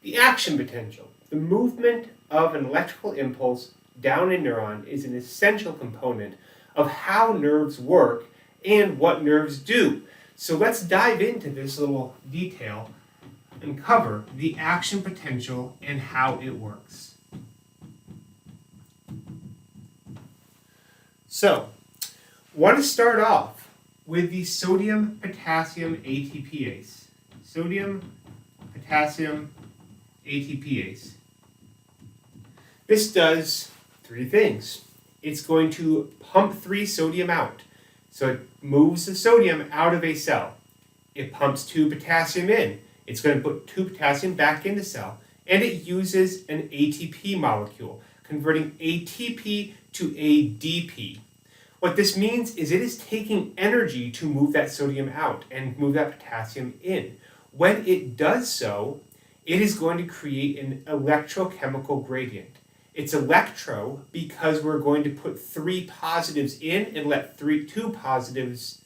The action potential, the movement of an electrical impulse down a neuron, is an essential component of how nerves work and what nerves do. So let's dive into this little detail and cover the action potential and how it works. So, I want to start off with the sodium-potassium ATPase. Sodium-potassium ATPase. This does three things. It's going to pump 3 sodium out. So it moves the sodium out of a cell. It pumps 2 potassium in. It's going to put 2 potassium back in the cell. And it uses an ATP molecule, converting ATP to ADP. What this means is it is taking energy to move that sodium out and move that potassium in. When it does so, it is going to create an electrochemical gradient. It's electro because we're going to put 3 positives in and let 3 positives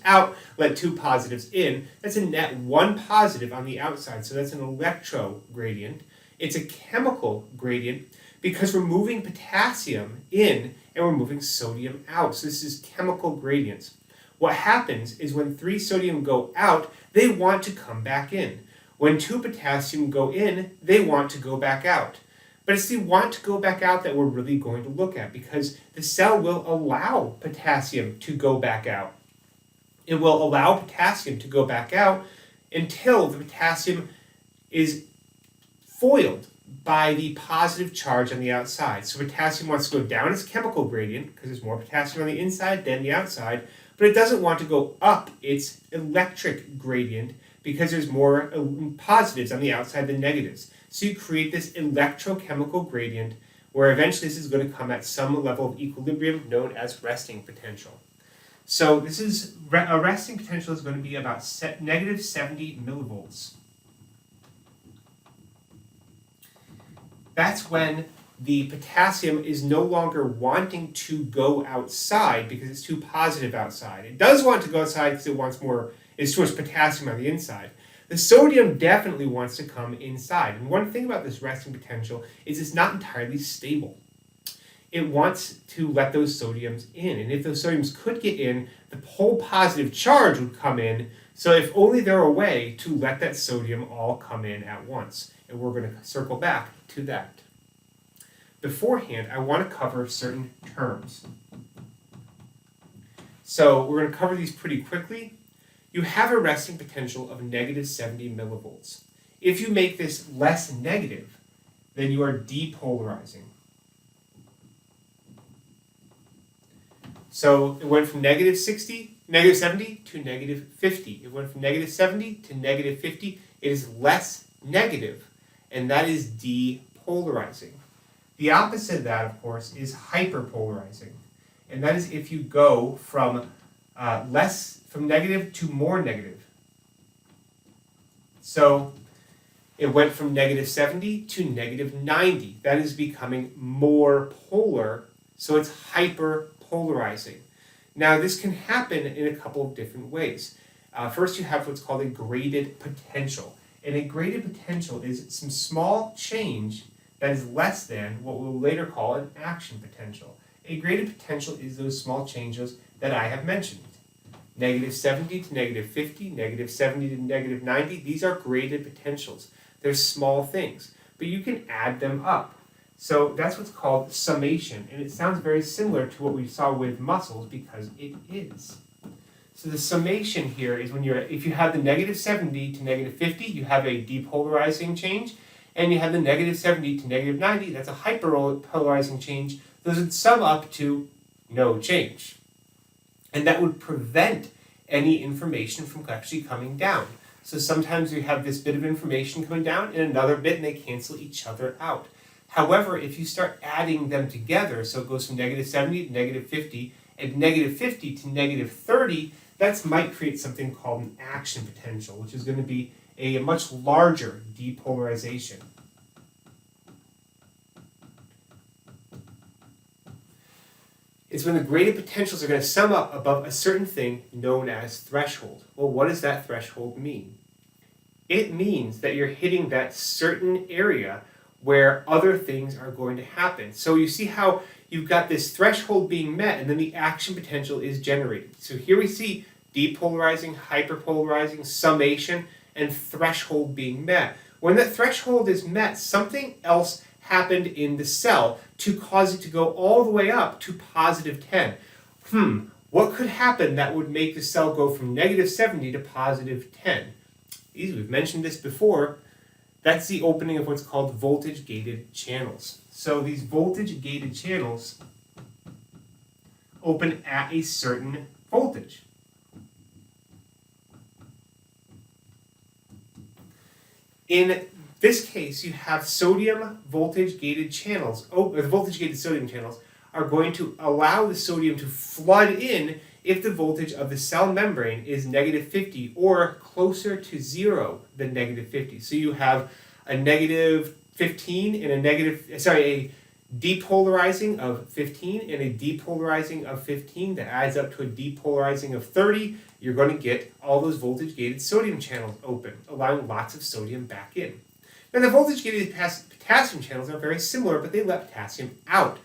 out, let 2 positives in. That's a net 1 positive on the outside, so that's an electro gradient. It's a chemical gradient because we're moving potassium in and we're moving sodium out. So this is chemical gradients. What happens is when 3 sodium go out, they want to come back in. When 2 potassium go in, they want to go back out. But it's the want to go back out that we're really going to look at, because the cell will allow potassium to go back out. It will allow potassium to go back out until the potassium is foiled by the positive charge on the outside. So potassium wants to go down its chemical gradient because there's more potassium on the inside than the outside, but it doesn't want to go up its electric gradient because there's more positives on the outside than negatives. So you create this electrochemical gradient where eventually this is going to come at some level of equilibrium known as resting potential. So this is a resting potential is going to be about negative 70 millivolts. That's when the potassium is no longer wanting to go outside because it's too positive outside. It does want to go outside because it wants more, it's too much potassium on the inside. The sodium definitely wants to come inside. And one thing about this resting potential is it's not entirely stable. It wants to let those sodiums in. And if those sodiums could get in, the whole positive charge would come in. So if only there were a way to let that sodium all come in at once. And we're going to circle back to that. Beforehand, I want to cover certain terms. So we're going to cover these pretty quickly. You have a resting potential of negative 70 millivolts. If you make this less negative, then you are depolarizing. So it went from negative 70 to negative 50. It went from negative 70 to negative 50. It is less negative, and that is depolarizing. The opposite of that, of course, is hyperpolarizing. And that is if you go from negative to more negative. So it went from negative 70 to negative 90. That is becoming more polar, so it's hyperpolarizing. Now this can happen in a couple of different ways. First you have what's called a graded potential. And a graded potential is some small change that is less than what we'll later call an action potential. A graded potential is those small changes that I have mentioned. Negative 70 to negative 50, negative 70 to negative 90, these are graded potentials. They're small things, but you can add them up. So that's what's called summation, and it sounds very similar to what we saw with muscles because it is. So the summation here is if you have the negative 70 to negative 50, you have a depolarizing change, and you have the negative 70 to negative 90, that's a hyperpolarizing change. Those would sum up to no change. And that would prevent any information from actually coming down. So sometimes you have this bit of information coming down and another bit, and they cancel each other out. However, if you start adding them together, so it goes from negative 70 to negative 50, and negative 50 to negative 30, that might create something called an action potential, which is going to be a much larger depolarization. Is when the graded potentials are going to sum up above a certain thing known as threshold. Well, what does that threshold mean? it means that you're hitting that certain area where other things are going to happen. So you see how you've got this threshold being met, and then the action potential is generated. So here we see depolarizing, hyperpolarizing, summation, and threshold being met. When that threshold is met, something else happened in the cell to cause it to go all the way up to positive 10. What could happen that would make the cell go from negative 70 to positive 10? We've mentioned this before. That's the opening of what's called voltage-gated channels. So these voltage-gated channels open at a certain voltage. In this case, you have sodium voltage-gated channels. The voltage-gated sodium channels are going to allow the sodium to flood in if the voltage of the cell membrane is negative 50 or closer to 0 than negative 50. So you have a negative 15 and a depolarizing of 15 and a depolarizing of 15 that adds up to a depolarizing of 30. You're going to get all those voltage-gated sodium channels open, allowing lots of sodium back in. Now the voltage-gated potassium channels are very similar, but they let potassium out.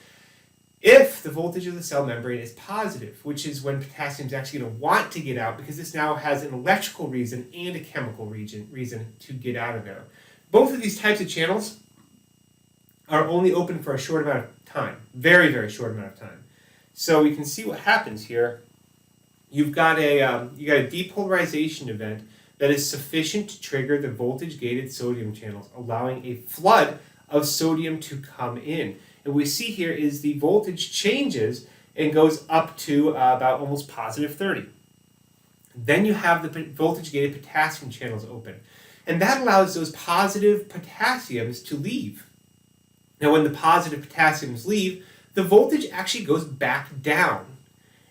If the voltage of the cell membrane is positive, which is when potassium is actually going to want to get out, because this now has an electrical reason and a chemical reason to get out of there. Both of these types of channels are only open for a short amount of time, very, very short amount of time. So we can see what happens here. You've got a depolarization event that is sufficient to trigger the voltage-gated sodium channels, allowing a flood of sodium to come in. And we see here is the voltage changes and goes up to about almost positive 30. Then you have the voltage-gated potassium channels open. And that allows those positive potassiums to leave. Now when the positive potassiums leave, the voltage actually goes back down.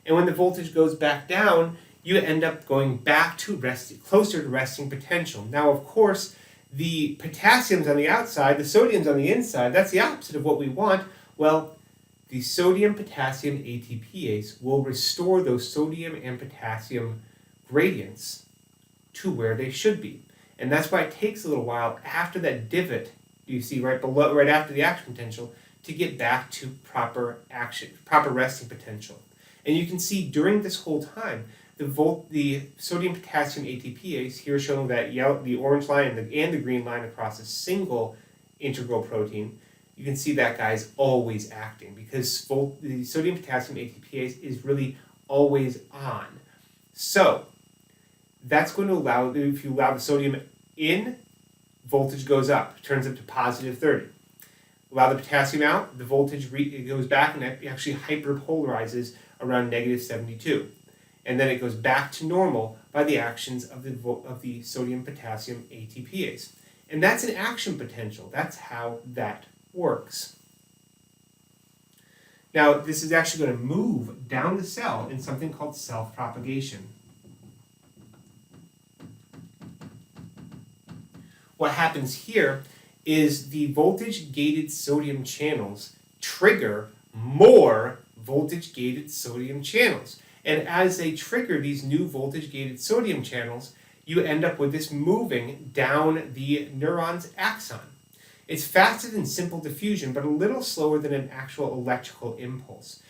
And when the voltage goes back down, you end up going back to closer to resting potential. Now of course, the potassium's on the outside, the sodium's on the inside. That's the opposite of what we want. Well, the sodium-potassium ATPase will restore those sodium and potassium gradients to where they should be. And that's why it takes a little while after that divot you see right after the action potential to get back to proper resting potential. And you can see during this whole time, the sodium-potassium ATPase, here showing that the orange line and the green line across a single integral protein, you can see that guy's always acting because the sodium-potassium ATPase is really always on. So that's going to allow, if you allow the sodium in, voltage goes up, turns up to positive 30. Allow the potassium out, the voltage goes back and it actually hyperpolarizes around negative 72. And then it goes back to normal by the actions of the sodium-potassium ATPase. And that's an action potential. That's how that works. Now, this is actually going to move down the cell in something called self-propagation. What happens here is the voltage-gated sodium channels trigger more voltage-gated sodium channels. And as they trigger these new voltage-gated sodium channels, you end up with this moving down the neuron's axon. It's faster than simple diffusion, but a little slower than an actual electrical impulse.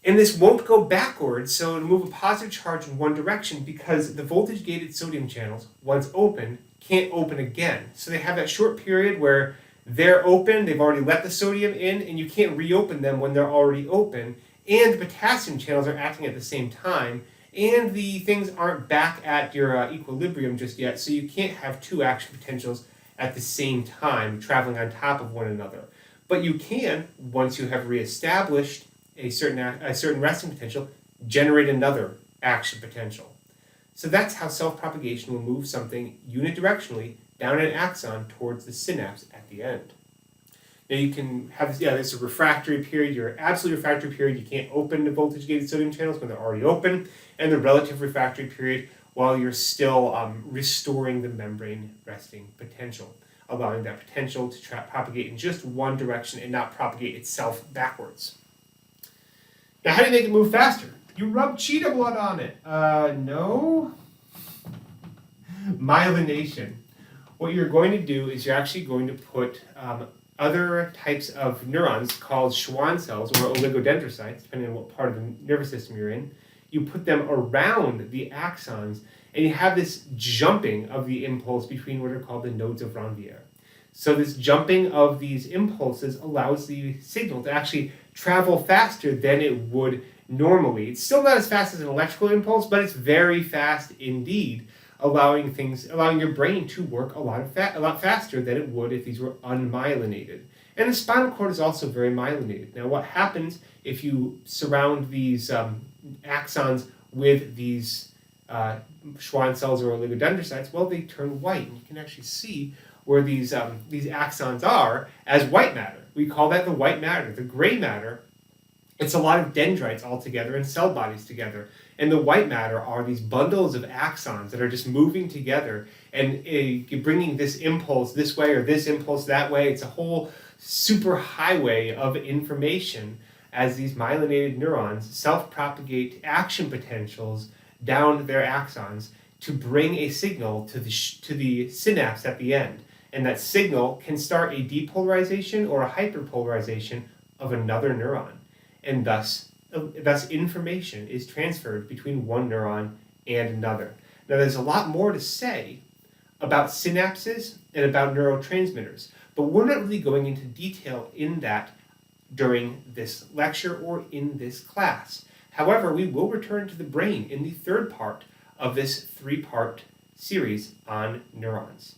And this won't go backwards, so it'll move a positive charge in one direction because the voltage-gated sodium channels, once open, can't open again. So they have that short period where they're open, they've already let the sodium in, and you can't reopen them when they're already open. And the potassium channels are acting at the same time, and the things aren't back at your equilibrium just yet, so you can't have two action potentials at the same time traveling on top of one another. But you can, once you have reestablished a certain resting potential, generate another action potential. So that's how self-propagation will move something unidirectionally down an axon towards the synapse at the end. Now you can have this, a refractory period, your absolute refractory period, you can't open the voltage-gated sodium channels when they're already open, and the relative refractory period while you're still restoring the membrane resting potential, allowing that potential to propagate in just one direction and not propagate itself backwards. Now how do you make it move faster? You rub cheetah blood on it. No. Myelination. what you're going to do is you're actually going to put other types of neurons called Schwann cells or oligodendrocytes, depending on what part of the nervous system you're in. You put them around the axons, and you have this jumping of the impulse between what are called the nodes of Ranvier. So this jumping of these impulses allows the signal to actually travel faster than it would normally. It's still not as fast as an electrical impulse, but it's very fast indeed, allowing your brain to work a lot faster than it would if these were unmyelinated. And the spinal cord is also very myelinated. Now, what happens if you surround these axons with these Schwann cells or oligodendrocytes? Well, they turn white, and you can actually see where these axons are as white matter. We call that the white matter. The gray matter, it's a lot of dendrites all together and cell bodies together. And the white matter are these bundles of axons that are just moving together and bringing this impulse this way or this impulse that way. It's a whole super highway of information as these myelinated neurons self-propagate action potentials down their axons to bring a signal to the synapse at the end. And that signal can start a depolarization or a hyperpolarization of another neuron. And thus information is transferred between one neuron and another. Now, there's a lot more to say about synapses and about neurotransmitters, but we're not really going into detail in that during this lecture or in this class. However, we will return to the brain in the third part of this three-part series on neurons.